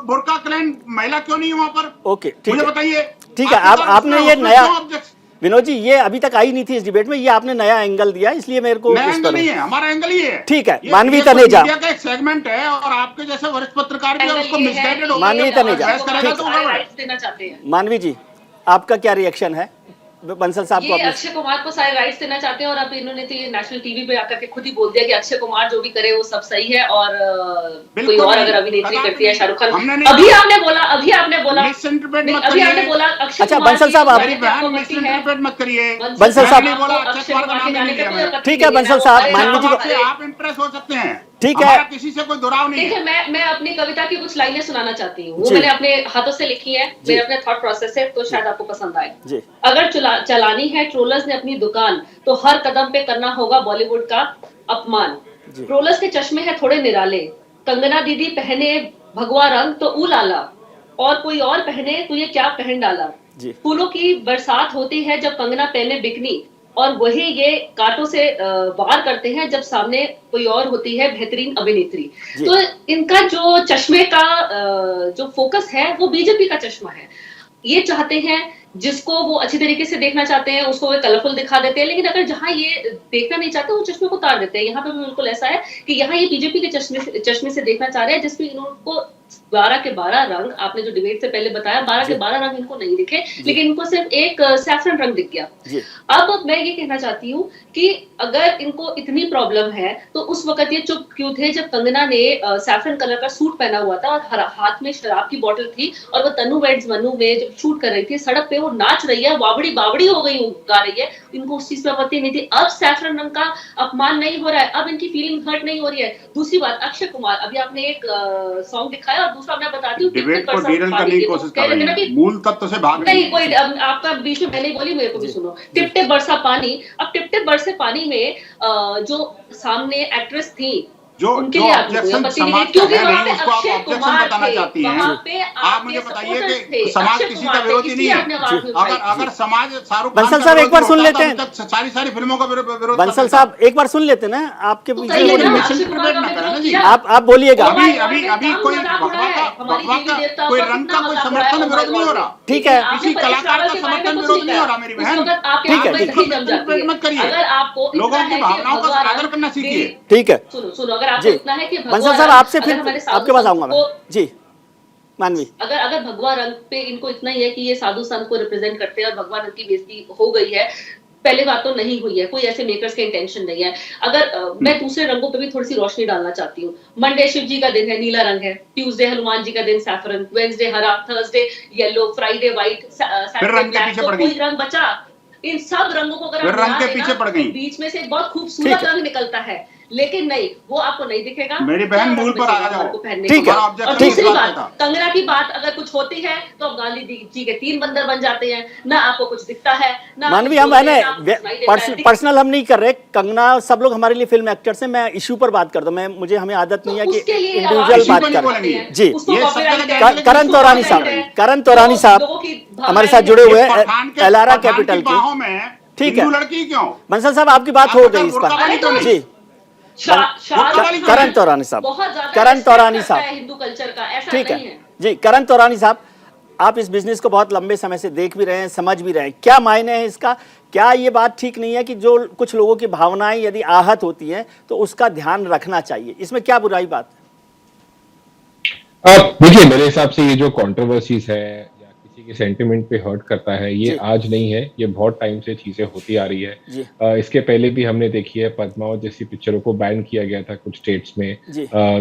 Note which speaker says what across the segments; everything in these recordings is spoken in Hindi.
Speaker 1: बुर्का क्लैन महिला क्यों नहीं है वहां पर?
Speaker 2: ओके, ठीक
Speaker 1: मुझे
Speaker 2: है,
Speaker 1: बताइए।
Speaker 2: ठीक है। आप आपने ये नया, विनोद जी, ये अभी तक आई नहीं थी इस डिबेट में, ये आपने नया एंगल दिया, इसलिए मेरे को
Speaker 1: नया
Speaker 2: इस
Speaker 1: एंगल
Speaker 2: पर
Speaker 1: नहीं है, हमारा एंगल ही है।
Speaker 2: ठीक है।
Speaker 1: ये
Speaker 2: मानवी
Speaker 1: कुछ
Speaker 2: तनेजा,
Speaker 1: मीडिया का एक सेगमेंट है और आपके जैसे वरिष्ठ पत्रकार भी उसको मिसगाइडेड हो
Speaker 2: मानवी तनेजा,
Speaker 1: बहस करेगा तो
Speaker 3: राइट्स देना चाहते हैं।
Speaker 2: मानवी जी, आपका क्या रिएक्शन है बंसल साहब को?
Speaker 3: ये अक्षय कुमार को सारे राइट्स देना चाहते हैं और अब इन्होंने तो ये नेशनल टीवी पे आकर के खुद ही बोल दिया कि अक्षय कुमार जो भी करे वो सब सही है और कोई और अगर अभिनेत्री करती है शाहरुख खान। अभी आपने बोला अभी आपने बोला अक्षय
Speaker 2: अच्छा बंसल साहब, आप
Speaker 1: मत करिए।
Speaker 2: बंसल साहब,
Speaker 1: अक्षय कुमार के जाने का
Speaker 2: ठीक है बंसल साहब, मानवी जी को
Speaker 1: आप इंप्रेस हो सकते हैं,
Speaker 2: ठीक है,
Speaker 1: किसी से कोई दुराव नहीं है।
Speaker 3: मैं अपनी कविता की कुछ लाइनें सुनाना चाहती हूँ, वो मैंने अपने हाथों से लिखी है, मेरे अपने थॉट प्रोसेस है, तो शायद आपको पसंद आए। अगर चलानी है ट्रोलर्स ने अपनी दुकान, तो हर कदम पे करना होगा बॉलीवुड का अपमान। ट्रोलर्स के चश्मे हैं थोड़े निराले, कंगना दीदी पहने भगवा रंग तो लाला, और कोई और पहने तो ये क्या पहन डाला। फूलों की बरसात होती है जब कंगना पहने बिकनी, और वही ये कांटों से वार करते हैं जब सामने कोई और होती है बेहतरीन अभिनेत्री। तो इनका जो चश्मे का जो फोकस है वो बीजेपी का चश्मा है। ये चाहते हैं जिसको वो अच्छी तरीके से देखना चाहते हैं उसको वो कलरफुल दिखा देते हैं, लेकिन अगर जहां ये देखना नहीं चाहते वो चश्मे को उतार देते हैं। यहाँ पे भी बिल्कुल ऐसा है कि यहाँ ये बीजेपी के चश्मे से देखना चाह रहे हैं, जिसमें इनको 12 के 12 रंग, आपने जो डिबेट से पहले बताया 12 के 12 रंग इनको नहीं दिखे, लेकिन इनको सिर्फ एक सैफरन रंग दिख गया। अब मैं ये कहना चाहती हूँ कि अगर इनको इतनी प्रॉब्लम है तो उस वक्त ये चुप क्यों थे जब कंगना ने सैफरन कलर का सूट पहना हुआ था और हाथ में शराब की बोतल थी, और वो तनु वेड्स मनु में जब शूट कर रही थी सड़क पे वो नाच रही है, बावड़ी बावड़ी हो गई गा रही है, इनको उस चीज पे आपत्ति नहीं थी। अब सैफरन रंग का अपमान नहीं हो रहा है, अब इनकी फीलिंग हर्ट नहीं हो रही है। दूसरी बात, अक्षय कुमार, अभी आपने एक सॉन्ग दिखाया, और दूसरा मैं बताती हूँ
Speaker 1: डिबेट को डीरेल करने की कोशिश कर रहे हैं, मूल तत्व से भाग
Speaker 3: नहीं कोई आपका बीच में मैंने बोली, मेरे को भी सुनो। टिप टिप बरसा पानी, अब टिप टिप बरसे पानी में जो सामने एक्ट्रेस थी
Speaker 1: जो ऑब्जेक्शन समाज का है नहीं, उसको आप ऑब्जेक्शन बताना चाहती हैं। आप मुझे बताइए कि समाज किसी का विरोधी नहीं है। अगर समाज शाहरुख खान,
Speaker 2: बंसल साहब एक बार सुन लेते हैं,
Speaker 1: सारी फिल्मों का विरोध,
Speaker 2: बंसल साहब एक बार सुन लेते ना, आपके आप बोलिएगा।
Speaker 1: अभी कोई कोई रंग का कोई समर्थन विरोध नहीं हो रहा,
Speaker 2: ठीक है,
Speaker 1: किसी कलाकार का समर्थन विरोध नहीं हो रहा मेरी बहन,
Speaker 2: ठीक है,
Speaker 1: मत करिए, लोगों की भावनाओं का आदर करना सीखिए।
Speaker 2: ठीक है,
Speaker 3: सुनो आपको इतना है कि
Speaker 2: बंसल साहब आपसे फिर आपके पास आऊंगा मैं। जी मानवी,
Speaker 3: अगर भगवा रंग पे इनको इतना ही है कि ये साधु संत को रिप्रेजेंट करते हैं और भगवा रंग की बेइज्जती हो गई है, पहले बात तो नहीं हुई है, कोई ऐसे मेकर्स का इंटेंशन नहीं है। अगर मैं दूसरे रंगों पे भी थोड़ी सी रोशनी डालना चाहती हूँ। मंडे शिव जी का दिन है, नीला रंग है। ट्यूसडे हनुमान जी का दिन, सैफरन। वेडनेसडे हरा, Thursday yellow, Friday white, Saturday black. तो कोई रंग बचा? इन सब रंगों को अगर
Speaker 1: रंग के पीछे पड़ गई,
Speaker 3: बीच में से एक बहुत खूबसूरत रंग निकलता है, लेकिन नहीं, वो आपको नहीं दिखेगा।
Speaker 1: मेरी बहन मूल पर आ जाओ,
Speaker 2: ठीक है।
Speaker 3: और दूसरी बात, कंगना की बात अगर कुछ होती है तो अब गांधी जी के 3 बंदर बन जाते हैं, ना आपको कुछ दिखता है ना
Speaker 2: मानवी। हम पर्सनल हम नहीं कर रहे, कंगना सब लोग हमारे लिए फिल्म एक्टर्स हैं, मैं इशू पर बात करता हूँ, मुझे हमें आदत नहीं है कि इंडिविजुअल बात करें। जी, करण तौरानी साहब हमारे साथ जुड़े हुए हैं एलारा कैपिटल के, ठीक है।
Speaker 1: लड़की क्यों?
Speaker 2: बंसल साहब आपकी बात हो गई इस पर। जी, करण तौरानी साहब,
Speaker 3: हिंदू कल्चर का ऐसा
Speaker 2: ठीक है जी। करण तौरानी साहब, आप इस बिजनेस को बहुत लंबे समय से देख भी रहे हैं, समझ भी रहे हैं, क्या मायने है इसका? क्या ये बात ठीक नहीं है कि जो कुछ लोगों की भावनाएं यदि आहत होती हैं तो उसका ध्यान रखना चाहिए, इसमें क्या बुराई बात है?
Speaker 4: देखिए, मेरे हिसाब से ये जो कंट्रोवर्सीज है या किसी के सेंटिमेंट पे हर्ट करता है, ये आज नहीं है, ये बहुत टाइम से चीजें होती आ रही है। इसके पहले भी हमने देखी है, पद्मावत जैसी पिक्चरों को बैन किया गया था कुछ स्टेट्स में।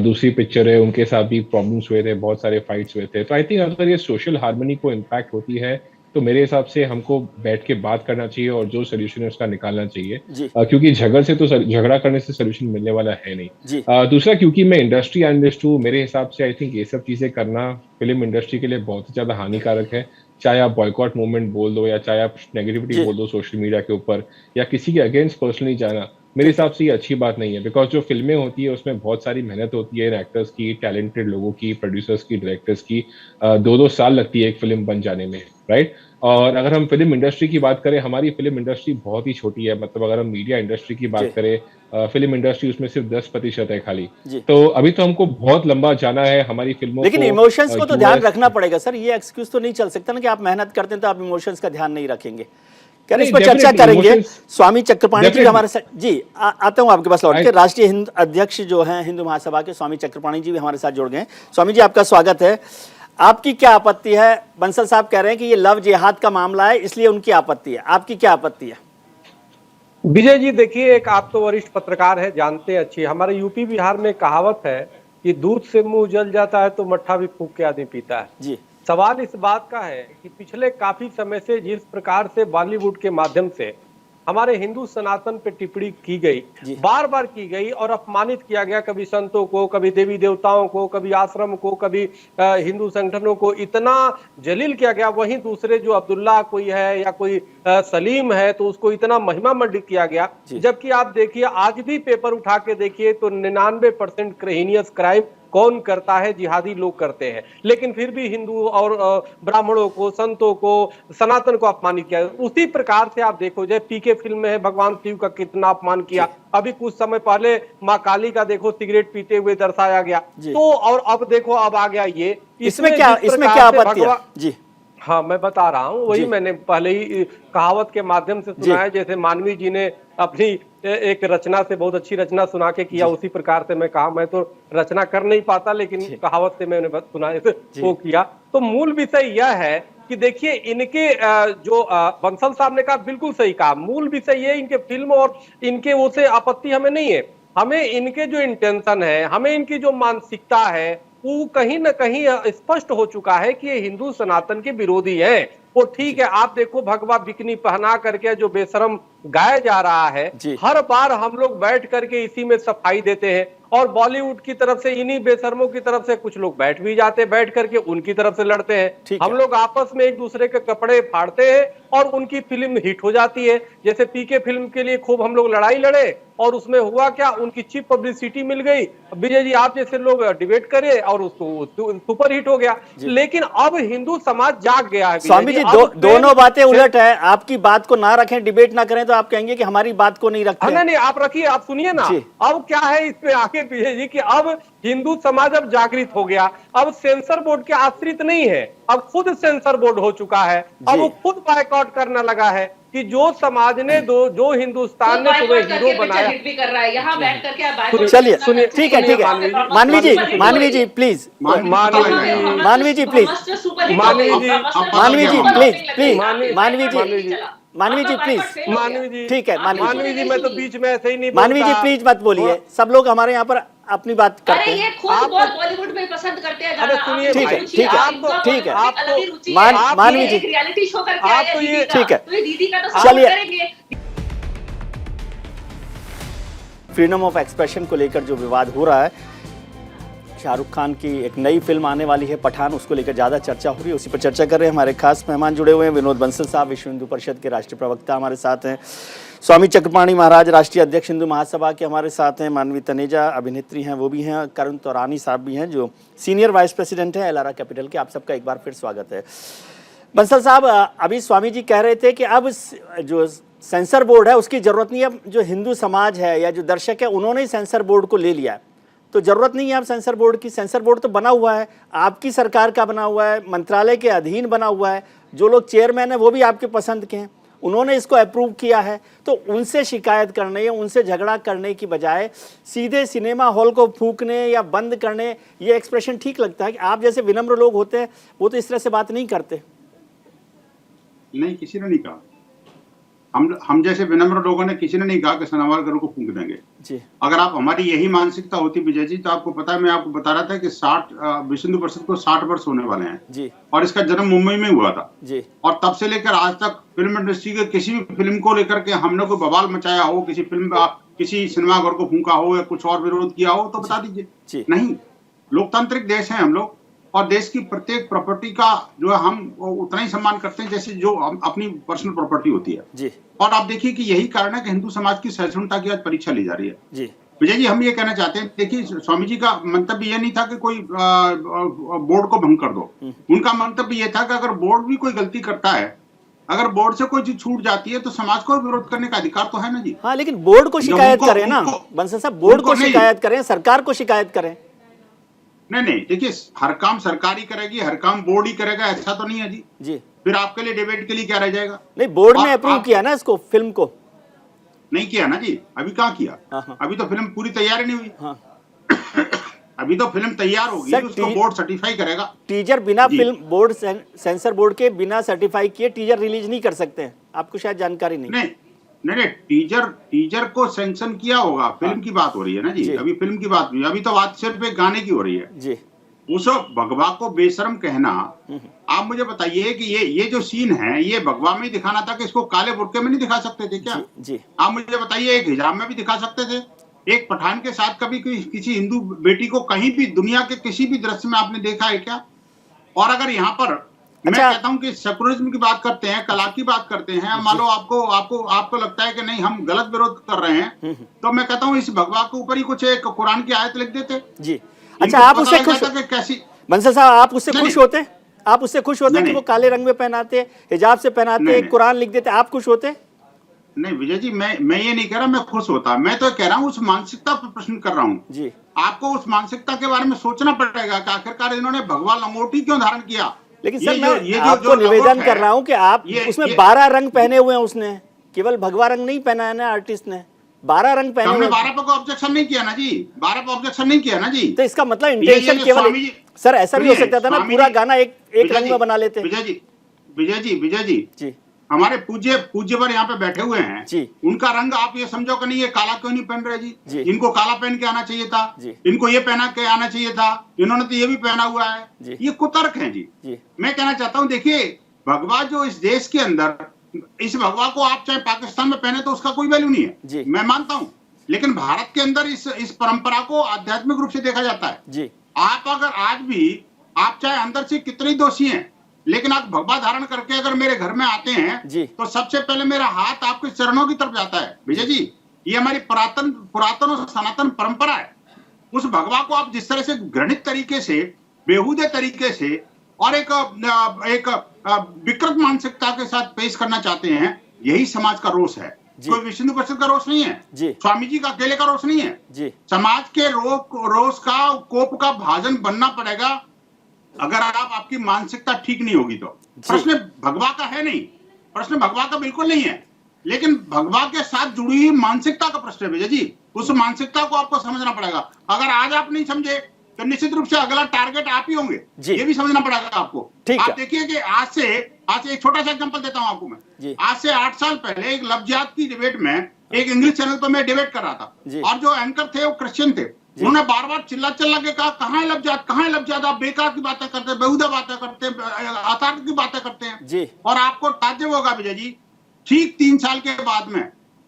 Speaker 4: दूसरी पिक्चर है, उनके साथ भी प्रॉब्लम्स हुए थे, बहुत सारे फाइट्स हुए थे। तो आई थिंक अगर ये सोशल हार्मनी को इम्पैक्ट होती है तो मेरे हिसाब से हमको बैठ के बात करना चाहिए और जो सोल्यूशन है उसका निकालना चाहिए, क्योंकि झगड़ा करने से सोल्यूशन मिलने वाला है नहीं। दूसरा, क्योंकि मैं इंडस्ट्री एनालिस्ट हूँ, मेरे हिसाब से आई थिंक ये सब चीजें करना फिल्म इंडस्ट्री के लिए बहुत ज्यादा हानिकारक है। चाहे आप बॉयकॉट मूवमेंट बोल दो या चाहे आप नेगेटिविटी बोल दो सोशल मीडिया के ऊपर या किसी के अगेंस्ट पर्सनली जाना, मेरे हिसाब से ये अच्छी बात नहीं है, बिकॉज जो फिल्में होती है उसमें बहुत सारी मेहनत होती है इन एक्टर्स की, टैलेंटेड लोगों की, प्रोड्यूसर्स की, डायरेक्टर्स की। 2-2 साल लगती है एक फिल्म बन जाने में, राइट। और अगर हम फिल्म इंडस्ट्री की बात करें, हमारी फिल्म इंडस्ट्री बहुत ही छोटी है। मतलब अगर हम मीडिया इंडस्ट्री की बात करें, फिल्म इंडस्ट्री उसमें सिर्फ 10% है खाली। तो अभी तो हमको बहुत लंबा जाना है हमारी फिल्मों
Speaker 2: लेकिन इमोशंस को तो ध्यान रखना पड़ेगा सर। ये एक्सक्यूज तो नहीं चल सकता ना कि आप मेहनत करते हैं तो आप इमोशंस का ध्यान नहीं रखेंगे। क्या इस पर चर्चा करेंगे। स्वामी चक्रपाणी जी हमारे साथ, जी आता हूं आपके पास लौट के। राष्ट्रीय हिंद अध्यक्ष जो हैं हिंदू महासभा के स्वामी चक्रपाणी जी भी हमारे साथ जुड़ गए। स्वामी जी आपका स्वागत है। आपकी क्या आपत्ति है? बंसल साहब कह रहे हैं कि ये लव जिहाद का मामला है इसलिए उनकी आपत्ति है, आपकी क्या आपत्ति है?
Speaker 5: विजय जी देखिए, एक आप तो वरिष्ठ पत्रकार है, जानते हैं अच्छी, हमारे यूपी बिहार में कहावत है कि दूध से मुंह जल जाता है तो मट्ठा भी फूंक के आदमी पीता है
Speaker 2: जी।
Speaker 5: सवाल इस बात का है कि पिछले काफी समय से जिस प्रकार से बॉलीवुड के माध्यम से हमारे हिंदू सनातन पे टिप्पणी की गई, बार बार की गई और अपमानित किया गया, कभी संतों को, कभी देवी देवताओं को, कभी आश्रम को, कभी हिंदू संगठनों को इतना जलील किया गया। वहीं दूसरे जो अब्दुल्ला कोई है या कोई सलीम है तो उसको इतना महिमा मंडित किया गया। जबकि आप देखिए आज भी पेपर उठा के देखिए तो 99% क्रेहिनियस क्राइम कौन करता है? जिहादी लोग करते हैं। लेकिन फिर भी हिंदू और ब्राह्मणों को, संतों को, सनातन को अपमानित किया। उसी प्रकार से आप देखो, जब पीके फिल्म में है भगवान शिव का कितना अपमान किया। अभी कुछ समय पहले माँ काली का देखो सिगरेट पीते हुए दर्शाया गया। तो और अब देखो अब आ गया ये, इसमें क्या आपत्ति है? जी हाँ, मैं बता रहा हूँ, वही मैंने पहले ही कहावत के माध्यम से सुना है। जैसे मानवी जी ने अपनी एक रचना से बहुत अच्छी रचना सुना के किया, उसी प्रकार से मैं कहा, मैं तो रचना कर नहीं पाता लेकिन कहावत से मैंने सुना वो किया। तो मूल विषय यह है कि देखिए इनके जो बंसल साहब ने कहा बिल्कुल सही कहा। मूल विषय ये इनके फिल्म और इनके वो से आपत्ति हमें नहीं है, हमें इनके जो इंटेंशन है, हमें इनकी जो मानसिकता है वो कहीं ना कहीं स्पष्ट हो चुका है कि ये हिंदू सनातन के विरोधी है। वो ठीक है, आप देखो भगवा बिकनी पहना करके जो बेशरम गाया जा रहा है, हर बार हम लोग बैठ करके इसी में सफाई देते हैं। और बॉलीवुड की तरफ से इन्हीं बेशर्मों की तरफ से कुछ लोग बैठ भी जाते हैं, बैठ करके उनकी तरफ से लड़ते हैं। हम लोग आपस में एक दूसरे के कपड़े फाड़ते हैं और उनकी फिल्म हिट हो जाती है। जैसे पीके फिल्म के लिए खूब हम लोग लड़ाई लड़े और उसमें हुआ क्या, उनकी चीप पब्लिसिटी मिल गई। विजय जी आप जैसे लोग डिबेट करे और उसको सुपर हिट हो गया। लेकिन अब हिंदू समाज जाग गया है।
Speaker 2: स्वामी जी दोनों बातें उलट है। आपकी बात को ना रखें, डिबेट ना करें तो आप कहेंगे कि हमारी बात को नहीं रखते।
Speaker 5: नहीं, आप रखिए, आप सुनिए ना। अब क्या है इसमें आगे विजय जी कि अब हिंदू समाज अब जागृत हो गया। अब सेंसर बोर्ड के आश्रित नहीं है, अब खुद सेंसर बोर्ड हो चुका है। अब वो खुद बायकॉट करना लगा है कि जो समाज ने जो हिंदुस्तान ने तुम्हें हीरो बनाया
Speaker 3: भी कर रहा है, यहाँ बैठ करके आप
Speaker 2: चलिए सुनिए, ठीक है मानवी जी प्लीज, मानवी जी प्लीज, मानवी जी प्लीज, ठीक है
Speaker 5: मानवी जी, मैं तो बीच में ऐसे ही नहीं,
Speaker 2: मानवी जी प्लीज मत बोलिए। सब लोग हमारे यहाँ पर अपनी बात करते हैं।
Speaker 3: ये खुद बॉलीवुड में पसंद करते हैं गाना।
Speaker 5: सुनिए,
Speaker 2: ठीक है मानवी जी,
Speaker 3: रियलिटी शो करके
Speaker 5: आप तो ये
Speaker 2: ठीक है,
Speaker 3: दीदी का तो
Speaker 2: चलिए। फ्रीडम ऑफ एक्सप्रेशन को लेकर जो विवाद हो रहा है, शाहरुख खान की एक नई फिल्म आने वाली है पठान, उसको लेकर ज़्यादा चर्चा हो रही है। उसी पर चर्चा कर रहे हैं। हमारे खास मेहमान जुड़े हुए हैं। विनोद बंसल साहब विश्व हिंदू परिषद के राष्ट्रीय प्रवक्ता हमारे साथ हैं। स्वामी चक्रपाणी महाराज राष्ट्रीय अध्यक्ष हिंदू महासभा के हमारे साथ हैं। मानवी तनेजा अभिनेत्री हैं, वो भी हैं। करण तौरानी साहब भी हैं जो सीनियर वाइस प्रेसिडेंट हैं एलारा कैपिटल के। आप सबका एक बार फिर स्वागत है। बंसल साहब, अभी स्वामी जी कह रहे थे कि अब जो सेंसर बोर्ड है उसकी ज़रूरत नहीं है। अब जो हिंदू समाज है या जो दर्शक है उन्होंने ही सेंसर बोर्ड को ले लिया है, तो जरूरत नहीं है अब सेंसर बोर्ड की। सेंसर बोर्ड तो बना हुआ है, आपकी सरकार का बना हुआ है, मंत्रालय के अधीन बना हुआ है। जो लोग चेयरमैन है वो भी आपके पसंद के हैं, उन्होंने इसको अप्रूव किया है। तो उनसे शिकायत करने या उनसे झगड़ा करने की बजाय सीधे सिनेमा हॉल को फूंकने या बंद करने, ये एक्सप्रेशन ठीक लगता है? कि आप जैसे विनम्र लोग होते हैं वो तो इस तरह से बात नहीं करते।
Speaker 1: नहीं, किसी ने नहीं कहा। हम जैसे विनम्र लोगों ने किसी ने नहीं कहा कि सनावरकरों को फूंक देंगे जी। अगर आप हमारी यही मानसिकता होती विजय जी, तो आपको पता है, मैं आपको बता रहा था कि विश्व हिंदू परिषद को 60 वर्ष होने वाले हैं जी। और इसका जन्म मुंबई में हुआ था जी। और तब से लेकर आज तक फिल्म इंडस्ट्री के किसी भी फिल्म को लेकर के हमने कोई बवाल मचाया हो, किसी फिल्म किसी सिनेमाघर को फूंका हो या कुछ और विरोध किया हो तो बता दीजिए। नहीं, लोकतांत्रिक देश है हम लोग और देश की प्रत्येक प्रॉपर्टी का जो है हम उतना ही सम्मान करते हैं जैसे जो अपनी पर्सनल प्रॉपर्टी होती है
Speaker 2: जी।
Speaker 1: और आप देखिए कि यही कारण है कि हिंदू समाज की सहिष्णुता की आज परीक्षा ली जा रही है
Speaker 2: जी।
Speaker 1: विजय जी, हम ये कहना चाहते हैं, देखिए स्वामी जी का मंतव्य ये नहीं था कि कोई बोर्ड को भंग कर दो। उनका मंतव्य ये था कि अगर बोर्ड भी कोई गलती करता है, अगर बोर्ड से कोई चीज छूट जाती है तो समाज को विरोध करने का अधिकार तो है ना जी।
Speaker 2: हाँ, लेकिन बोर्ड को शिकायत करें ना बंसल साहब, बोर्ड को शिकायत करें, सरकार को शिकायत करें।
Speaker 1: नहीं, देखिए हर काम सरकार ही करेगी, हर काम बोर्ड ही करेगा, ऐसा तो नहीं है जी।
Speaker 2: जी।
Speaker 1: फिर आपके लिए डिबेट के लिए क्या रह जाएगा?
Speaker 2: नहीं, बोर्ड ने अप्रूव किया ना इसको, फिल्म को।
Speaker 1: नहीं किया ना जी, अभी कहाँ किया?
Speaker 2: हाँ।
Speaker 1: अभी तो फिल्म पूरी तैयार नहीं हुई।
Speaker 2: हाँ।
Speaker 1: अभी तो फिल्म तैयार होगी, उसको बोर्ड सर्टिफाई करेगा।
Speaker 2: टीजर बिना फिल्म बोर्ड सेंसर बोर्ड के बिना सर्टिफाई किए टीजर रिलीज नहीं कर सकते हैं, आपको शायद जानकारी नहीं।
Speaker 1: नहीं, टीजर को सैंक्शन किया होगा, फिल्म की बात हो रही है ना जी। अभी फिल्म की बात नहीं, अभी तो बात सिर्फ एक गाने की हो रही है
Speaker 2: जी।
Speaker 1: उस भगवा को बेशर्म कहना, आप मुझे बताइए कि ये जो सीन है ये भगवा में ही दिखाना था कि इसको काले बुर्के में नहीं दिखा सकते थे क्या?
Speaker 2: जी।
Speaker 1: आप मुझे बताइए, एक हिजाब में भी दिखा सकते थे। एक पठान के साथ कभी किसी हिंदू बेटी को कहीं भी दुनिया के किसी भी दृश्य में आपने देखा है क्या? और अगर यहाँ पर मैं कहता हूँ कि सेकुलरिज्म की बात करते हैं, कला की बात करते हैं, मान लो आपको लगता है कि नहीं हम गलत विरोध कर रहे हैं, तो मैं कहता हूँ इस भगवा के ऊपर ही कुछ एक कुरान की आयत लिख देते
Speaker 2: जी। अच्छा, आप उससे खुश
Speaker 1: कैसी
Speaker 2: बंसल साहब, आप उससे खुश होते? आप उससे खुश होते कि वो काले रंग में पहनाते, हिजाब से पहनाते, कुरान लिख देते, आप खुश होते?
Speaker 1: नहीं विजय जी, मैं ये नहीं कह रहा मैं खुश होता, मैं तो कह रहा हूँ उस मानसिकता पर प्रश्न कर रहा हूँ
Speaker 2: जी।
Speaker 1: आपको उस मानसिकता के बारे में सोचना पड़ेगा कि आखिरकार इन्होंने भगवा लंगोटी क्यों धारण किया।
Speaker 2: लेकिन सर मैं आपको निवेदन कर रहा हूँ कि आप उसमें 12 रंग पहने हुए हैं, उसने केवल भगवा रंग नहीं पहना है ना, आर्टिस्ट ने 12 रंग पहने हुए।
Speaker 1: 12 पे ऑब्जेक्शन नहीं किया ना जी, 12 पे ऑब्जेक्शन नहीं किया ना जी।
Speaker 2: तो इसका मतलब इंटेंशन केवल, सर ऐसा भी हो सकता था ना पूरा गाना एक रंग में बना लेते।
Speaker 1: विजय जी हमारे पूज्यवर यहाँ पे बैठे हुए हैं जी। उनका रंग आप ये समझो कि नहीं ये काला क्यों नहीं पहन रहे जी? इनको काला पहन के आना चाहिए था, इनको ये पहना के आना चाहिए था, इन्होंने तो ये भी पहना हुआ है। ये कुतर्क है जी। मैं कहना चाहता हूँ, देखिए भगवा जो इस देश के अंदर, इस भगवा को आप चाहे पाकिस्तान में पहने तो उसका कोई वैल्यू नहीं है, मैं मानता हूँ, लेकिन भारत के अंदर इस परंपरा को आध्यात्मिक रूप से देखा जाता है। आप अगर आज भी आप चाहे अंदर से कितने दोषी हैं, लेकिन आप भगवा धारण करके अगर मेरे घर में आते हैं तो सबसे पहले मेरा हाथ आपके चरणों की तरफ जाता है विजय जी। ये हमारी पुरातन और सनातन परंपरा है। उस भगवा को आप जिस तरह से घृणित तरीके से, बेहूदे तरीके से और एक विकृत मानसिकता के साथ पेश करना चाहते हैं, यही समाज का रोष है। कोई विश्व हिंदू परिषद का रोष नहीं है, स्वामी जी का अकेले का रोष नहीं है। समाज के रोष का, कोप का भाजन बनना पड़ेगा अगर आपकी मानसिकता ठीक नहीं होगी तो। प्रश्न भगवा का है नहीं, प्रश्न भगवा का बिल्कुल नहीं है, लेकिन भगवा के साथ जुड़ी हुई मानसिकता का प्रश्न है विजय जी। उस मानसिकता को आपको समझना पड़ेगा। अगर आज आप नहीं समझे तो निश्चित रूप से अगला टारगेट आप ही होंगे, ये भी समझना पड़ेगा आपको। आप देखिए कि आज से एक छोटा सा एग्जांपल देता हूं आपको मैं। आज से 8 साल पहले एक लव जिहाद की डिबेट में एक इंग्लिश चैनल पर मैं डिबेट कर रहा था और जो एंकर थे वो क्रिश्चियन थे। उन्होंने बार बार चिल्ला के कहा कहाँ है लव जिहाद, कहाँ है लव जिहाद, आप बेकार की बातें करते हैं, बेहुदा बातें करते हैं, आतंक की बातें करते हैं। और आपको ताज्जुब होगा विजय जी, ठीक 3 साल के बाद में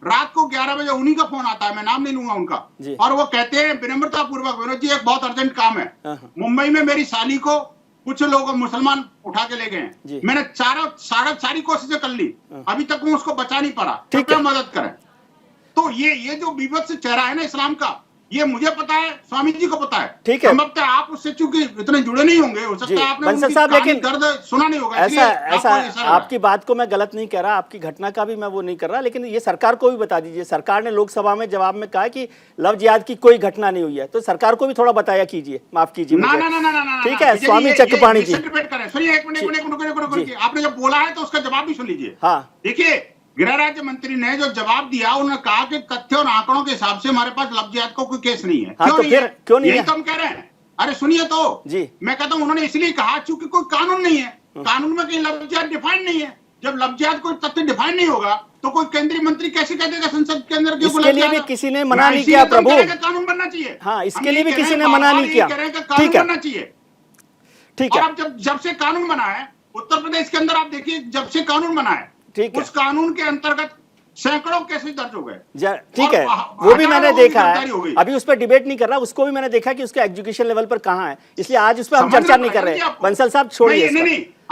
Speaker 1: रात को 11 बजे उन्हीं का फोन आता है, मैं नाम नहीं लूंगा उनका, और वो कहते हैं विनम्रता पूर्वक, विनोद जी एक बहुत अर्जेंट काम है, मुंबई में मेरी साली को कुछ लोग मुसलमान उठा के ले गए हैं, मैंने सारी कोशिशें कर ली, अभी तक मैं उसको बचा नहीं पारा, कृपया मदद करें। तो ये जो विभत्स चेहरा है ना इस्लाम का, ये मुझे पता है, स्वामी जी को पता है।
Speaker 2: ठीक है,
Speaker 1: संभवतः आप उससे चूंकि इतने जुड़े नहीं होंगे, हो सकता है आपने उनकी कहानी दर्द सुना नहीं होगा।
Speaker 2: ऐसा आपकी बात को मैं गलत नहीं कह रहा, आपकी घटना का भी मैं वो नहीं कर रहा, लेकिन ये सरकार को भी बता दीजिए। सरकार ने लोकसभा में जवाब में कहा कि लव जिहाद की कोई घटना नहीं हुई है, तो सरकार को भी थोड़ा बताया कीजिए, माफ कीजिए। ठीक है स्वामी चक्रपाणी जी,
Speaker 1: सुनिए एक मिनट, आपने जब बोला है तो उसका जवाब भी सुन लीजिए।
Speaker 2: हाँ
Speaker 1: देखिए, गृह राज्य मंत्री ने जो जवाब दिया, उन्होंने कहा कि तथ्य और आंकड़ों के हिसाब से हमारे पास लव जिहाद का कोई केस नहीं है।
Speaker 2: हाँ, क्यों नहीं
Speaker 1: यही तो हम कह रहे हैं। अरे सुनिए तो
Speaker 2: जी,
Speaker 1: मैं कहता हूं उन्होंने इसलिए कहा क्योंकि कोई कानून नहीं है, कानून में कहीं लव जिहाद डिफाइन नहीं है। जब लव जिहाद कोई तथ्य डिफाइन नहीं होगा तो कोई केंद्रीय मंत्री कैसे कह देगा संसद के अंदर?
Speaker 2: इसके लिए भी किसी ने मना नहीं किया प्रभु,
Speaker 1: कानून बनना चाहिए।
Speaker 2: हाँ, इसके लिए भी किसी ने मना नहीं किया,
Speaker 1: कानून बनना चाहिए।
Speaker 2: ठीक है,
Speaker 1: अब जब से कानून बना है उत्तर प्रदेश के अंदर, आप देखिए जब से कानून बना है, उस कानून के अंतर्गत सैकड़ों केसेस दर्ज हो गए।
Speaker 2: ठीक है, वो भी मैंने देखा है, अभी उस पर डिबेट नहीं कर रहा, उसको भी मैंने देखा कि उसके एजुकेशन लेवल पर कहाँ है, इसलिए आज उस पर हम चर्चा नहीं कर रहे। बंसल साहब छोड़िए,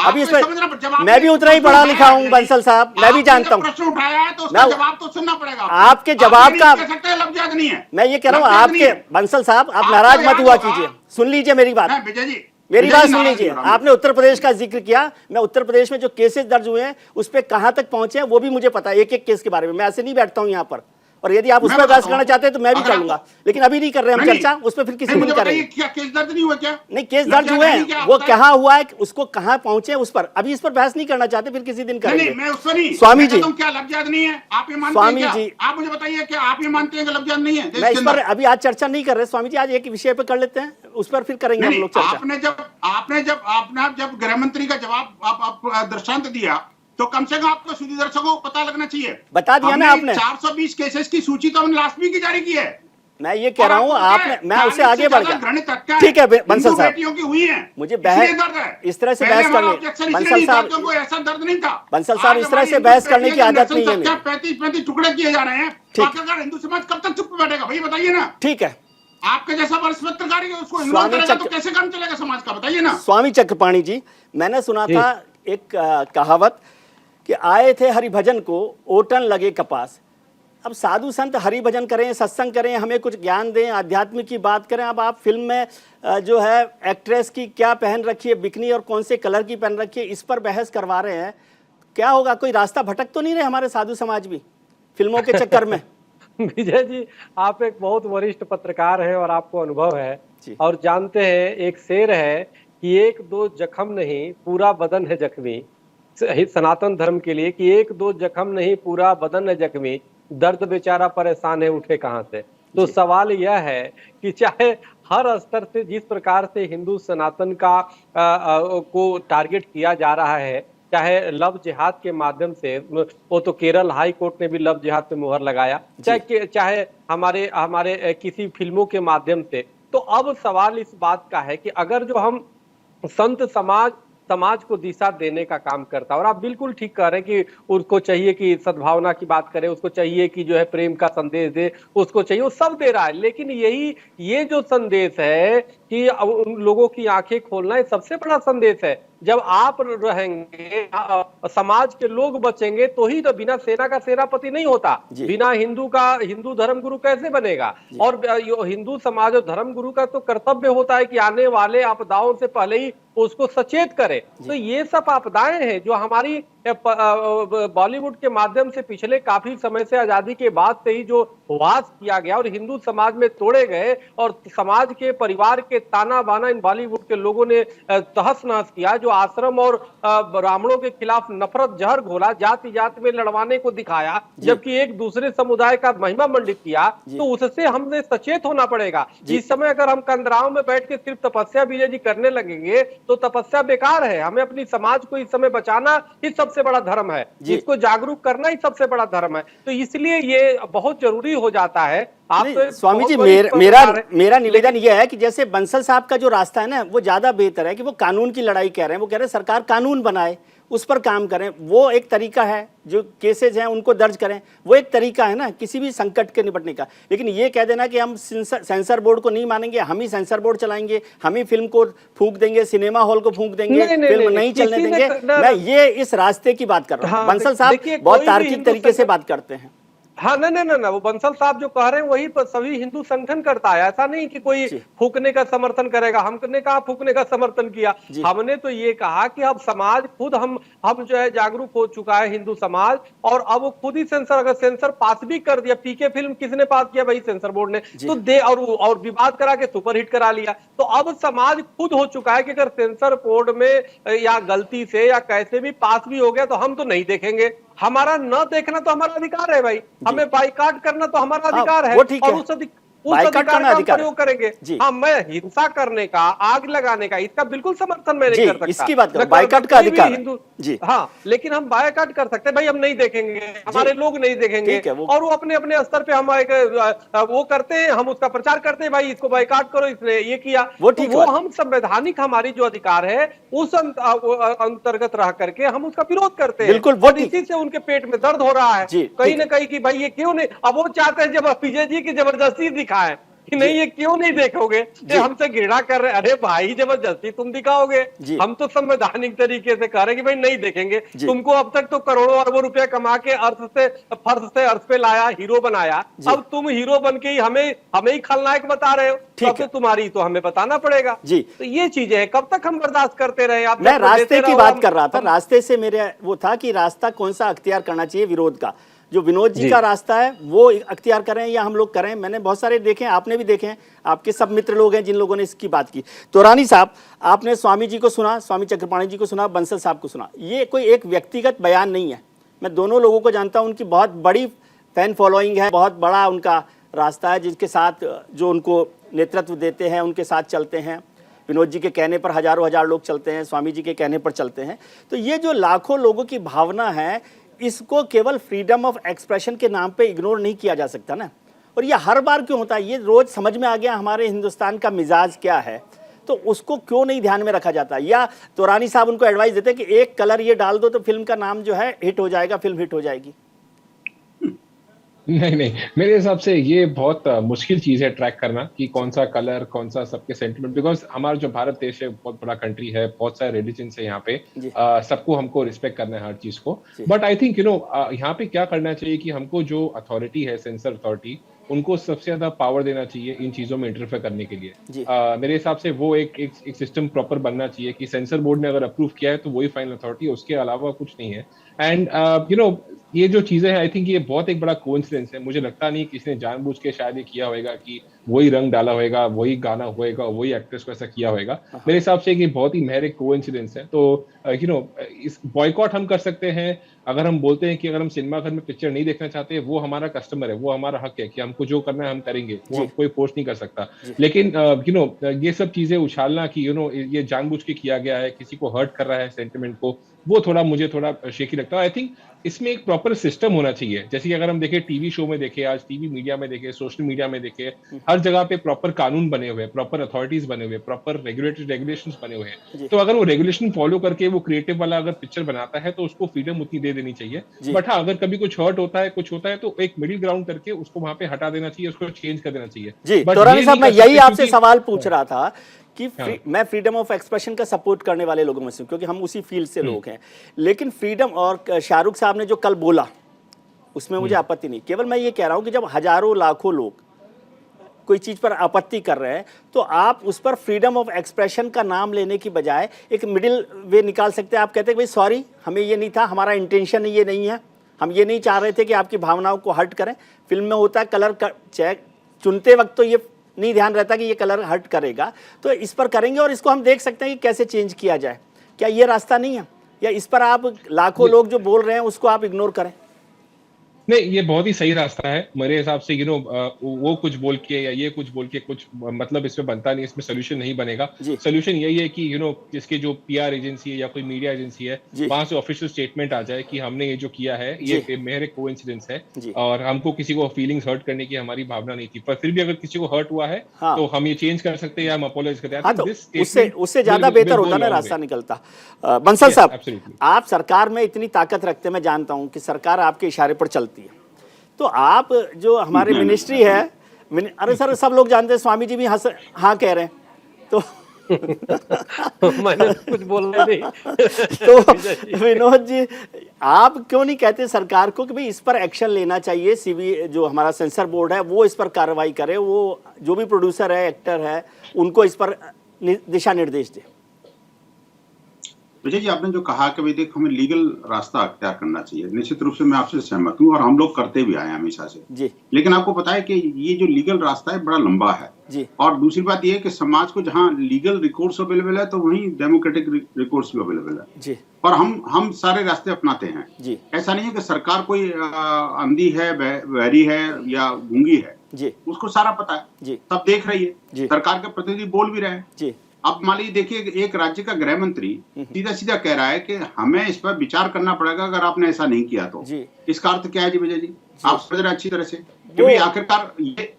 Speaker 2: अभी इस पर मैं भी उतना ही पढ़ा लिखा हूँ बंसल साहब, मैं भी जानता हूँ।
Speaker 1: प्रश्न उठाया है तो उसका जवाब तो सुनना पड़ेगा।
Speaker 2: आपके जवाब का
Speaker 1: लफ्ज़ नहीं है,
Speaker 2: मैं ये कह रहा हूँ आपके, बंसल साहब आप नाराज मत हुआ कीजिए, सुन लीजिए मेरी बात,
Speaker 1: विजय जी
Speaker 2: मेरी बात सुन लीजिए। आपने उत्तर प्रदेश का जिक्र किया, मैं उत्तर प्रदेश में जो केसेस दर्ज हुए हैं उस पर कहां तक पहुंचे हैं वो भी मुझे पता है, एक एक केस के बारे में। मैं ऐसे नहीं बैठता हूं यहां पर, और यदि आप उस पर बहस करना चाहते हैं तो मैं भी कर लूंगा, लेकिन अभी नहीं कर रहे हम चर्चा उस पर, फिर किसी दिन करेंगे।
Speaker 1: क्या केस दर्ज नहीं हुआ? क्या
Speaker 2: नहीं, केस दर्ज हुए हैं, वो कहाँ हुआ है, उसको कहाँ पहुंचे उस पर, अभी इस पर बहस नहीं करना चाहते, फिर किसी दिन करेंगे।
Speaker 1: मैं उस पर नहीं,
Speaker 2: स्वामी जी,
Speaker 1: क्या लफ्ज़ नहीं है? आप ये मानते हैं?
Speaker 2: स्वामी जी,
Speaker 1: आप मुझे बताइए कि आप ये मानते हैं कि लफ्ज़ नहीं है?
Speaker 2: मैं इस पर अभी आज चर्चा नहीं कर रहे स्वामी जी, आज एक विषय पे कर लेते हैं, उस पर फिर करेंगे हम लोग चर्चा।
Speaker 1: आपने जब गृह मंत्री का जवाब दृष्टांत दिया तो कम से कम आपको सुधी दर्शकों को पता लगना चाहिए।
Speaker 2: बता दिया ना आपने,
Speaker 1: 420 केसेस की सूची तो हमने लास्ट वीक की जारी की है।
Speaker 2: मैं ये कह रहा हूँ आपने, मैं उससे आगे बढ़ गया। ठीक है बंसल साहब,
Speaker 1: की हुई है,
Speaker 2: मुझे बहस इस तरह से बहस करने, बंसल साहब
Speaker 1: ऐसा दर्द नहीं था।
Speaker 2: बंसल साहब इस तरह से बहस करने की आदत नहीं है।
Speaker 1: 35 टुकड़े किए जा रहे हैं, हिंदू समाज कब तक चुप बैठेगा भाई, बताइए ना।
Speaker 2: ठीक है,
Speaker 1: आपके जैसा वरिष्ठ पत्रकार उसको इग्नोर करेगा तो कैसे काम चलेगा समाज का, बताइए ना।
Speaker 2: स्वामी चक्रपाणी जी, मैंने सुना था एक कहावत कि आए थे हरिभजन को ओटन लगे कपास। अब साधु संत हरिभजन करें, सत्संग करें, हमें कुछ ज्ञान दें, आध्यात्मिक की बात करें। अब आप फिल्म में जो है एक्ट्रेस की क्या पहन रखी है, बिकनी और कौन से कलर की पहन रखी है, इस पर बहस करवा रहे हैं। क्या होगा, कोई रास्ता भटक तो नहीं रहे हमारे साधु समाज भी फिल्मों के चक्कर में?
Speaker 5: विजय जी, आप एक बहुत वरिष्ठ पत्रकार हैं और आपको अनुभव है और जानते हैं, एक शेर है कि एक दो जख्म नहीं पूरा बदन है जख्मी, सनातन धर्म के लिए, कि एक दो जख्म नहीं पूरा बदन है जख्मी, दर्द बेचारा परेशान है उठे कहां से। तो सवाल यह है कि चाहे हर स्तर से जिस प्रकार से हिंदू सनातन का को टारगेट किया जा रहा है, चाहे लव जिहाद के माध्यम से, वो तो केरल हाई कोर्ट ने भी लव जिहाद पे मुहर लगाया, चाहे हमारे किसी फिल्मों के माध्यम से। तो अब सवाल इस बात का है कि अगर जो हम संत समाज को दिशा देने का काम करता है, और आप बिल्कुल ठीक कह रहे हैं कि उसको चाहिए कि सद्भावना की बात करे, उसको चाहिए कि जो है प्रेम का संदेश दे, उसको चाहिए, वो सब दे रहा है, लेकिन ये जो संदेश है कि उन लोगों की आंखें खोलना, ये सबसे बड़ा संदेश है। जब आप रहेंगे, समाज के लोग बचेंगे तो ही तो, बिना सेना का सेनापति नहीं होता, बिना हिंदू धर्म गुरु कैसे बनेगा। और हिंदू समाज और धर्म गुरु का तो कर्तव्य होता है कि आने वाले आपदाओं से पहले ही उसको सचेत करे। तो ये सब आपदाएं हैं जो हमारी बॉलीवुड के माध्यम से पिछले काफी समय से, आजादी के बाद से ही जो वास किया गया और हिंदू समाज में तोड़े गए, और समाज के परिवार के ताना बाना इन बॉलीवुड के लोगों ने तहस नहस किया, जो आश्रम और ब्राह्मणों के खिलाफ नफरत जहर घोला, जाति जाति में लड़वाने को दिखाया, जबकि एक दूसरे समुदाय का महिमा मंडित किया, तो उससे हमने सचेत होना पड़ेगा। इस समय अगर हम कंदराओं में बैठ के सिर्फ तपस्या विजय जी करने लगेंगे तो तपस्या बेकार है। हमें अपनी समाज को इस समय बचाना ही सबसे बड़ा धर्म है, इसको जागरूक करना ही सबसे बड़ा धर्म है। तो इसलिए ये बहुत जरूरी हो जाता है। आप तो
Speaker 2: स्वामी जी, मेरा निवेदन यह है कि जैसे बंसल साहब का जो रास्ता है ना, वो ज्यादा बेहतर है कि वो कानून की लड़ाई कह रहे हैं, वो कह रहे हैं सरकार कानून बनाए, उस पर काम करें, वो एक तरीका है। जो केसेज हैं उनको दर्ज करें, वो एक तरीका है ना किसी भी संकट के निपटने का। लेकिन ये कह देना कि हम सेंसर बोर्ड को नहीं मानेंगे, हम ही सेंसर बोर्ड चलाएंगे, हम ही फिल्म को फूंक देंगे, सिनेमा हॉल को फूंक देंगे, फिल्म नहीं चलने देंगे, मैं ये इस रास्ते की बात कर रहा हूँ। बंसल साहब बहुत तार्किक तरीके से बात करते हैं।
Speaker 5: हाँ, नहीं, वो बंसल साहब जो कह रहे हैं वही सभी हिंदू संगठन करता है। ऐसा नहीं कि कोई फूकने का समर्थन करेगा। हमने कहा फूकने का समर्थन किया, हमने तो ये कहा कि अब समाज खुद हम जो है जागरूक हो चुका है हिंदू समाज, और अब वो खुद ही अगर सेंसर पास भी कर दिया, पीके फिल्म किसने पास किया भाई? सेंसर बोर्ड ने तो दे, और विवाद करा के सुपरहिट करा लिया। तो अब समाज खुद हो चुका है कि अगर सेंसर बोर्ड में या गलती से या कैसे भी पास भी हो गया तो हम तो नहीं देखेंगे। हमारा न देखना तो हमारा अधिकार है भाई, हमें बाइकाट करना तो हमारा अधिकार है, और उस अधिकार का हम प्रयोग करेंगे। हाँ, मैं हिंसा करने का, आग लगाने का, इसका बिल्कुल समर्थन मैं नहीं कर सकता।
Speaker 2: इसकी बात करो, बायकॉट का अधिकार
Speaker 5: हिंदू जी हाँ, लेकिन हम बायकॉट कर सकते हैं, भाई हम नहीं देखेंगे, हमारे लोग नहीं देखेंगे, और वो अपने अपने स्तर पे हम वो करते हैं, हम उसका प्रचार करते हैं, भाई इसको बायकॉट करो, इसने ये किया। वो हम संवैधानिक हमारी जो अधिकार है उस अंतर्गत रह करके हम उसका विरोध करते हैं।
Speaker 2: बिल्कुल,
Speaker 5: इसी से उनके पेट में दर्द हो रहा है कहीं ना कहीं कि भाई ये क्यों नहीं। अब वो चाहते हैं जब विजय जी की जबरदस्ती दिखाए कि नहीं, ये क्यों नहीं देखोगे, ये हमसे घृणा कर रहे। अरे भाई, जबरदस्ती तुम दिखाओगे, हम तो संवैधानिक तरीके से कह रहे हैं कि भाई नहीं देखेंगे। तुमको अब तक तो करोड़ों अरबों रुपए कमा के फर्श से अर्थ पे लाया, हीरो बनाया, अब तुम हीरो बन के ही हमें ही खलनायक बता रहे हो, अब तो तुम्हारी तो हमें बताना पड़ेगा जी। तो ये चीजें हैं, कब तक हम बर्दाश्त करते रहे। आप
Speaker 2: मैं रास्ते की बात कर रहा था, रास्ते से मेरे वो था कि रास्ता कौन सा अख्तियार करना चाहिए विरोध का। जो विनोद जी का रास्ता है वो अख्तियार करें या हम लोग करें। मैंने बहुत सारे देखे, आपने भी देखे हैं, आपके सब मित्र लोग हैं जिन लोगों ने इसकी बात की। तो रानी साहब, आपने स्वामी जी को सुना, स्वामी चक्रपाणी जी को सुना, बंसल साहब को सुना। ये कोई एक व्यक्तिगत बयान नहीं है, मैं दोनों लोगों को जानता हूं, उनकी बहुत बड़ी फैन फॉलोइंग है, बहुत बड़ा उनका रास्ता है, जिसके साथ जो उनको नेतृत्व देते हैं उनके साथ चलते हैं। विनोद जी के कहने पर हजारों हजार लोग चलते हैं, स्वामी जी के कहने पर चलते हैं। तो ये जो लाखों लोगों की भावना है, इसको केवल फ्रीडम ऑफ एक्सप्रेशन के नाम पे इग्नोर नहीं किया जा सकता ना। और ये हर बार क्यों होता है, ये रोज समझ में आ गया हमारे हिंदुस्तान का मिजाज क्या है, तो उसको क्यों नहीं ध्यान में रखा जाता। या तो रानी साहब उनको एडवाइस देते हैं कि एक कलर ये डाल दो तो फिल्म का नाम जो है हिट हो जाएगा, फिल्म हिट हो जाएगी।
Speaker 4: नहीं, मेरे हिसाब से ये बहुत मुश्किल चीज है ट्रैक करना कि कौन सा कलर, कौन सा सबके सेंटिमेंट, बिकॉज हमारा जो भारत देश है बहुत बड़ा कंट्री है, बहुत सारे रिलीजन है यहाँ पे, सबको हमको रिस्पेक्ट करना है हर चीज को। बट आई थिंक यहाँ पे क्या करना चाहिए कि हमको जो अथॉरिटी है, सेंसर अथॉरिटी, उनको सबसे ज्यादा पावर देना चाहिए इन चीजों में इंटरफेयर करने के लिए। मेरे हिसाब से वो एक सिस्टम प्रॉपर बनना चाहिए कि सेंसर बोर्ड ने अगर अप्रूव किया है तो वही फाइनल अथॉरिटी, उसके अलावा कुछ नहीं है। एंड ये जो चीजें हैं, आई थिंक ये बहुत एक बड़ा कोइंसिडेंस है। मुझे लगता नहीं किसी ने जानबूझ के शायद ये किया होगा कि वही रंग डाला होगा, वही गाना होएगा, वही एक्ट्रेस को ऐसा किया होगा। मेरे हिसाब से ये बहुत ही महज एक कोइंसिडेंस है। तो इस बॉयकॉट हम कर सकते हैं अगर हम बोलते हैं कि अगर हम सिनेमा घर में पिक्चर नहीं देखना चाहते, वो हमारा कस्टमर है, वो हमारा हक है कि हमको जो करना है हम करेंगे, वो हम कोई फोर्स नहीं कर सकता। लेकिन ये सब चीजें उछालना कि ये जानबूझ के किया गया है, किसी को हर्ट कर रहा है सेंटिमेंट को, वो मुझे थोड़ा शेकी लगता है। आई थिंक इसमें एक प्रॉपर सिस्टम होना चाहिए। जैसे कि अगर हम देखें टीवी शो में देखें, आज टीवी मीडिया में देखें, सोशल मीडिया में देखें, हर जगह पे प्रॉपर कानून बने हुए हैं, प्रॉपर अथॉरिटीज बने हुए हैं, प्रॉपर रेगुलेशंस बने हुए हैं। तो अगर वो रेगुलेशन फॉलो करके वो क्रिएटिव वाला अगर पिक्चर बनाता है तो उसको फ्रीडम उतनी दे देनी चाहिए। बट हाँ, अगर कभी कुछ हर्ट होता है, कुछ होता है, तो एक मिडिल ग्राउंड करके उसको वहां पे हटा देना चाहिए, उसको चेंज कर देना चाहिए।
Speaker 2: जी, तो रानी साहब, मैं यही आपसे सवाल पूछ रहा था कि मैं फ्रीडम ऑफ एक्सप्रेशन का सपोर्ट करने वाले लोगों में से, क्योंकि हम उसी फील्ड से लोग हैं। लेकिन फ्रीडम, और शाहरुख साहब ने जो कल बोला उसमें मुझे आपत्ति नहीं। केवल मैं ये कह रहा हूं कि जब हजारों लाखों लोग कोई चीज पर आपत्ति कर रहे हैं तो आप उस पर फ्रीडम ऑफ एक्सप्रेशन का नाम लेने की बजाय एक मिडिल वे निकाल सकते हैं। आप कहते हैं भाई सॉरी, हमें ये नहीं था, हमारा इंटेंशन ये नहीं है, हम ये नहीं चाह रहे थे कि आपकी भावनाओं को हर्ट करें। फिल्म में होता है कलर चेक चुनते वक्त तो ये नहीं ध्यान रहता कि ये कलर हर्ट करेगा, तो इस पर करेंगे और इसको हम देख सकते हैं कि कैसे चेंज किया जाए। क्या ये रास्ता नहीं है, या इस पर आप लाखों लोग जो बोल रहे हैं उसको आप इग्नोर करें?
Speaker 4: नहीं, ये बहुत ही सही रास्ता है मेरे हिसाब से। वो कुछ बोल के या ये कुछ बोल के कुछ मतलब इसमें बनता नहीं, इसमें सोल्यूशन नहीं बनेगा। सोल्यूशन यही है कि जिसके जो पीआर एजेंसी है या कोई मीडिया एजेंसी है, वहां से ऑफिशियल स्टेटमेंट आ जाए कि हमने ये जो किया है ये महज एक कोइंसिडेंस है और हमको किसी को फीलिंग्स हर्ट करने की हमारी भावना नहीं थी। पर फिर भी अगर किसी को हर्ट हुआ है तो हम ये चेंज कर सकते हैं या हम अपोलोजाइज करते हैं।
Speaker 2: उससे ज्यादा बेहतर होता ना, रास्ता निकलता। बंसल साहब, आप सरकार में इतनी ताकत रखते हैं, मैं जानता हूं कि सरकार आपके इशारे पर चलती है, तो आप जो हमारे मिनिस्ट्री है, अरे सर सब लोग जानते हैं, स्वामी जी भी हाँ कह रहे हैं, तो
Speaker 5: मैंने कुछ बोलना नहीं।
Speaker 2: तो विनोद जी, आप क्यों नहीं कहते सरकार को कि भाई इस पर एक्शन लेना चाहिए, सीबी जो हमारा सेंसर बोर्ड है वो इस पर कार्रवाई करे, वो जो भी प्रोड्यूसर है, एक्टर है, उनको इस पर दिशा निर्देश दे।
Speaker 1: विजय जी, आपने जो कहा कि भाई देखो हमें लीगल रास्ता अख्तियार करना चाहिए, निश्चित रूप से मैं आपसे सहमत हूँ और हम लोग करते भी आए हमेशा से जी। लेकिन आपको पता है कि ये जो लीगल रास्ता है बड़ा लंबा है जी। और दूसरी बात ये है कि समाज को जहाँ लीगल रिकोर्स अवेलेबल है तो वहीं डेमोक्रेटिक रिकोर्स भी अवेलेबल है जी। और हम सारे रास्ते अपनाते हैं जी। ऐसा नहीं है कि सरकार कोई अंधी है, बहरी है या गूंगी है।
Speaker 2: जी,
Speaker 1: उसको सारा पता है
Speaker 2: जी,
Speaker 1: सब देख रही है
Speaker 2: जी,
Speaker 1: सरकार के प्रतिनिधि बोल भी रहे हैं
Speaker 2: जी।
Speaker 1: अब मान लीजिए देखिए एक राज्य का गृह मंत्री सीधा सीधा कह रहा है कि हमें इस पर विचार करना पड़ेगा अगर आपने ऐसा नहीं किया तो
Speaker 2: जी।
Speaker 1: इसका अर्थ क्या है जी विजय जी आप समझ रहे हैं अच्छी तरह से कि भाई आखिरकार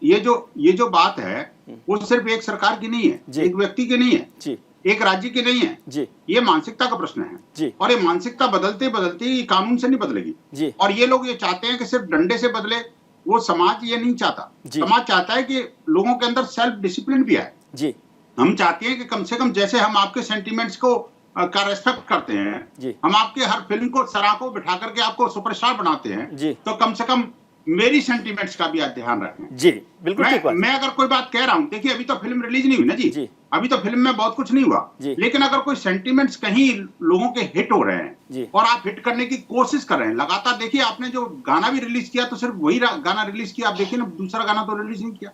Speaker 1: ये जो बात है वो सिर्फ एक सरकार की नहीं है एक व्यक्ति की नहीं है
Speaker 2: जी,
Speaker 1: एक राज्य की नहीं है
Speaker 2: जी,
Speaker 1: ये मानसिकता का प्रश्न है
Speaker 2: जी,
Speaker 1: और ये मानसिकता बदलते बदलते ये कानून से नहीं बदलेगी
Speaker 2: जी,
Speaker 1: और ये लोग ये चाहते हैं कि सिर्फ डंडे से बदले वो समाज ये नहीं चाहता समाज चाहता है कि लोगों के अंदर सेल्फ डिसिप्लिन भी आए
Speaker 2: जी,
Speaker 1: हम चाहते हैं कि कम से कम जैसे हम आपके सेंटिमेंट्स को का रेस्पेक्ट करते हैं हम आपके हर फिल्म को सराखों बिठा करके आपको सुपरस्टार बनाते हैं तो कम से कम मेरी सेंटिमेंट्स का भी आप ध्यान रखें
Speaker 2: जी बिल्कुल ठीक बात
Speaker 1: मैं अगर कोई बात कह रहा हूं देखिए अभी तो फिल्म रिलीज नहीं हुई ना जी अभी तो फिल्म में बहुत कुछ नहीं हुआ लेकिन अगर कोई सेंटिमेंट्स कहीं लोगों के हिट हो रहे हैं और आप हिट करने की कोशिश कर रहे हैं लगातार देखिए आपने जो गाना भी रिलीज किया तो सिर्फ वही गाना रिलीज किया आप देखिए ना दूसरा गाना तो रिलीज नहीं किया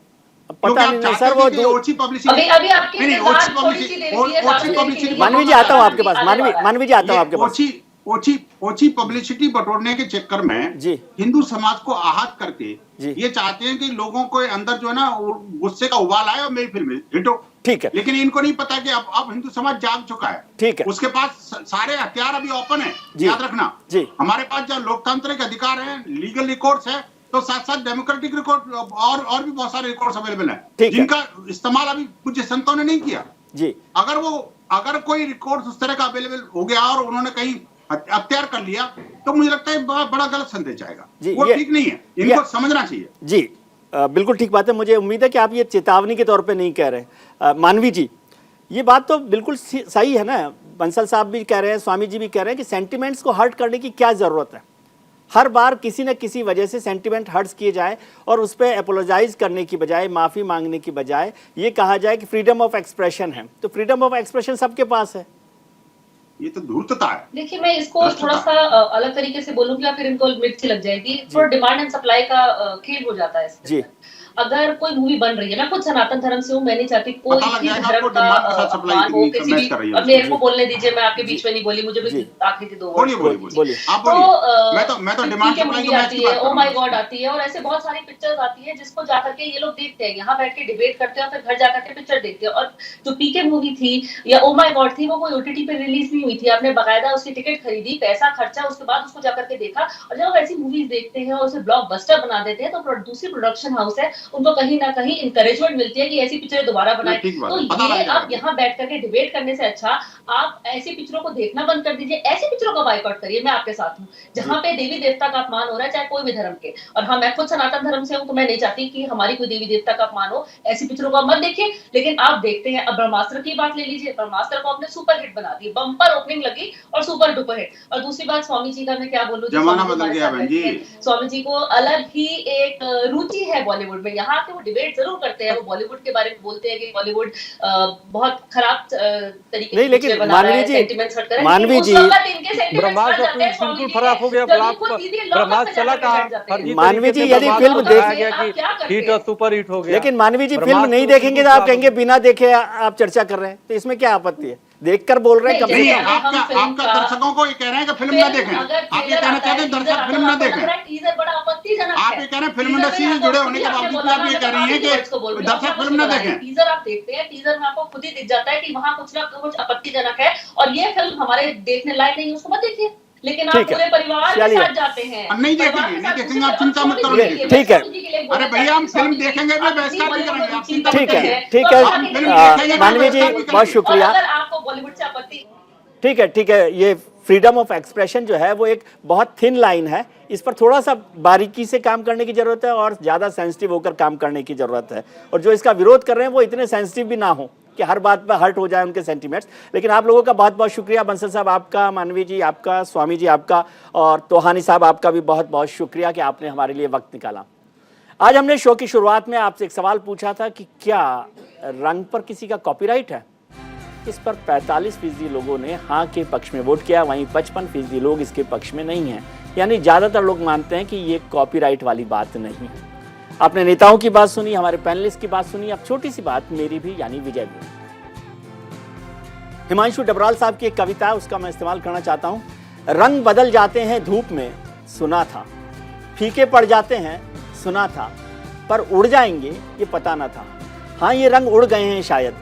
Speaker 2: पता नहीं सर वो ओछी
Speaker 1: पब्लिसिटी
Speaker 3: अभी आपकी
Speaker 2: मानवी जी आता हूँ आपके पास मानवी जी आता हूँ आपके पास
Speaker 1: ओछी पब्लिसिटी बटोरने के चक्कर में हिंदू समाज को आहत करके ये चाहते हैं कि लोगों को अंदर जो है ना गुस्से का उबाल आए और मेरी फिल्म हिट हो
Speaker 2: ठीक है
Speaker 1: लेकिन इनको नहीं पता कि अब हिंदू समाज जाग चुका है
Speaker 2: ठीक है
Speaker 1: उसके पास सारे हथियार अभी ओपन है याद रखना हमारे पास जो लोकतांत्रिक अधिकार है लीगल रिकॉर्ड्स है तो साथ साथ डेमोक्रेटिक रिकॉर्ड और भी बहुत सारे रिकॉर्ड्स अवेलेबल हैं जिनका इस्तेमाल अभी कुछ संतों ने नहीं किया
Speaker 2: जी
Speaker 1: अगर कोई रिकॉर्ड उस तरह का अवेलेबल हो गया और उन्होंने कहीं अख्तियार कर लिया तो मुझे लगता है बड़ा गलत संदेश आएगा वो ठीक नहीं है इनको समझना चाहिए
Speaker 2: जी बिल्कुल ठीक बात है मुझे उम्मीद है कि आप ये चेतावनी के तौर पे नहीं कह रहे मानवी जी ये बात तो बिल्कुल सही है ना बंसल साहब भी कह रहे हैं स्वामी जी भी कह रहे हैं कि सेंटिमेंट्स को हर्ट करने की क्या जरूरत है हर बार किसी न किसी वजह से सेंटिमेंट हर्ट्स किए जाए और उस पर अपोलोजाइज करने की बजाय माफ़ी मांगने की बजाय ये कहा जाए कि फ्रीडम ऑफ एक्सप्रेशन है तो फ्रीडम ऑफ एक्सप्रेशन सबके पास है
Speaker 1: ये तो धूर्तता है
Speaker 3: देखिए मैं इसको थोड़ा सा अलग तरीके से बोलूंगी या फिर इनको मिर्ची लग जाएगी थोड़ा डिमांड एंड सप्लाई का खेल हो जाता है
Speaker 2: जी
Speaker 3: अगर कोई मूवी बन रही है मैं खुद सनातन धर्म से हूँ मैं नहीं चाहती कोई भी धर्म का अपमान हो किसी भी अब मेरे को बोलने दीजिए मैं आपके बीच में नहीं बोली मुझे भी आखिरी दो तो मूवी आती है ओ माय गॉड आती है और ऐसे बहुत सारी पिक्चर्स आती है जिसको जाकर के ये लोग देखते हैं यहाँ बैठ के डिबेट करते हैं और फिर घर जाकर के पिक्चर देखते हैं और जो पीके मूवी थी या ओ माय गॉड थी वो कोई ओटीटी पे रिलीज नहीं हुई थी आपने बाकायदा उसकी टिकट खरीदी पैसा खर्चा उसके बाद उसको जाकर के देखा और जब ऐसी मूवीज देखते हैं और उसे ब्लॉकबस्टर बना देते हैं तो दूसरी प्रोडक्शन हाउस है उनको कहीं ना कहीं इंकरेजमेंट मिलती है कि ऐसी पिक्चरें दोबारा बनाएं तो ये आप यहाँ बैठ करके डिबेट करने से अच्छा आप ऐसी पिक्चरों को देखना बंद कर दीजिए ऐसी पिक्चरों का बायकॉट करिए मैं आपके साथ हूँ जहाँ पे देवी देवता का अपमान हो रहा है चाहे कोई भी धर्म के और हाँ मैं खुद सनातन धर्म से हूँ तो मैं नहीं चाहती कि हमारी कोई देवी देवता का अपमान हो ऐसी पिक्चरों को मत देखिए लेकिन आप देखते हैं अब ब्रह्मास्त्र की बात ले लीजिए ब्रह्मास्त्र को आपने सुपर हिट बना दी बम्पर ओपनिंग लगी और सुपर डुपर हिट और दूसरी बात स्वामी जी का मैं क्या बोलूँ स्वामी जी को अलग ही एक रुचि है बॉलीवुड में यहाँ के वो डिबेट जरूर करते हैं वो बॉलीवुड के बारे में बोलते हैं कि बॉलीवुड बहुत खराब तरीके
Speaker 2: नहीं लेकिन मानवी जी
Speaker 5: बिल्कुल खराब हो गया ब्रह्मास्त्र चला कहा
Speaker 2: मानवी जी यदि फिल्म देख
Speaker 5: हिट और सुपर हिट हो गया
Speaker 2: लेकिन मानवी जी फिल्म नहीं देखेंगे तो आप कहेंगे बिना देखे आप चर्चा कर रहे हैं तो इसमें क्या आपत्ति है देखकर बोल रहे हैं
Speaker 1: नहीं आपका दर्शकों को ये कह रहे हैं कि फिल्म ना देखें आप ये कहना चाहते हैं दर्शक फिल्म ना देखें आप ये कह रहे हैं फिल्म इंडस्ट्री से जुड़े होने के बावजूद आप ये कह रही हैं कि दर्शक फिल्म ना देखें
Speaker 3: टीजर आप देखते हैं टीजर में आपको खुद ही दिख जाता है कि वहाँ कुछ ना कुछ आपत्तिजनक है और ये फिल्म हमारे देखने लायक नहीं है उसको मत देखिए लेकिन आप पूरे परिवार के साथ जाते हैं
Speaker 1: नहीं देखेंगे आप चिंता मत करो
Speaker 2: ठीक है
Speaker 1: अरे भैया हम फिल्म देखेंगे भी बहिष्कार नहीं करेंगे आप चिंता
Speaker 2: ठीक है मानवी जी बहुत शुक्रिया
Speaker 3: आपको बॉलीवुड से आपत्ति
Speaker 2: ठीक है ये फ्रीडम ऑफ एक्सप्रेशन जो है वो एक बहुत थिन लाइन है इस पर थोड़ा सा बारीकी से काम करने की जरूरत है और ज़्यादा सेंसिटिव होकर काम करने की जरूरत है और जो इसका विरोध कर रहे हैं वो इतने सेंसिटिव भी ना हो कि हर बात पर हर्ट हो जाए उनके सेंटिमेंट्स लेकिन आप लोगों का बहुत बहुत शुक्रिया बंसल साहब आपका मानवी जी आपका स्वामी जी आपका और तोहानी साहब आपका भी बहुत बहुत शुक्रिया कि आपने हमारे लिए वक्त निकाला आज हमने शो की शुरुआत में आपसे एक सवाल पूछा था कि क्या रंग पर किसी का कॉपीराइट है इस पर 45% लोगों ने हाँ के पक्ष में वोट किया वहीं 55% लोग इसके पक्ष में नहीं हैं यानी ज़्यादातर लोग मानते हैं कि ये कॉपीराइट वाली बात नहीं है आपने नेताओं की बात सुनी हमारे पैनलिस्ट की बात सुनी अब छोटी सी बात मेरी भी यानी विजय भी हिमांशु डबराल साहब की एक कविता है उसका मैं इस्तेमाल करना चाहता हूं रंग बदल जाते हैं धूप में सुना था फीके पड़ जाते हैं सुना था पर उड़ जाएंगे ये पता ना था। हाँ, ये रंग उड़ गए हैं शायद,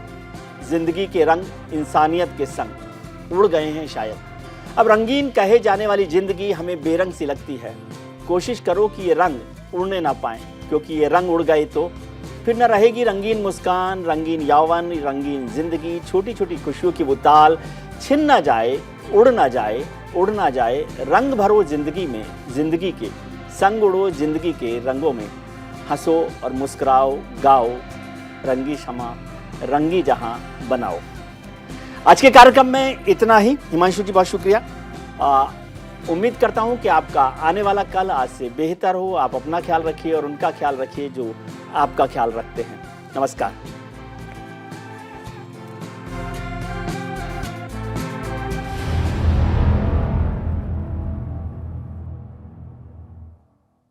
Speaker 2: जिंदगी के रंग इंसानियत के संग उड़ गए हैं शायद। अब रंगीन कहे जाने वाली जिंदगी हमें बेरंग सी लगती है। कोशिश करो कि ये रंग उड़ने ना पाएं, क्योंकि ये रंग उड़ गए तो फिर न रहेगी रंगीन मुस्कान, रंगीन यौवन, रंगीन जिंदगी। छोटी छोटी खुशियों की वो ताल छिन ना जाए, उड़ ना जाए, उड़ ना जाए। रंग भरो जिंदगी में, जिंदगी के संग उड़ो जिंदगी के रंगों में। हंसो और मुस्कुराओ, गाओ, रंगी शमा रंगी जहां बनाओ। आज के कार्यक्रम में इतना ही। हिमांशु जी बहुत शुक्रिया। उम्मीद करता हूं कि आपका आने वाला कल आज से बेहतर हो। आप अपना ख्याल रखिए और उनका ख्याल रखिए जो आपका ख्याल रखते हैं। नमस्कार।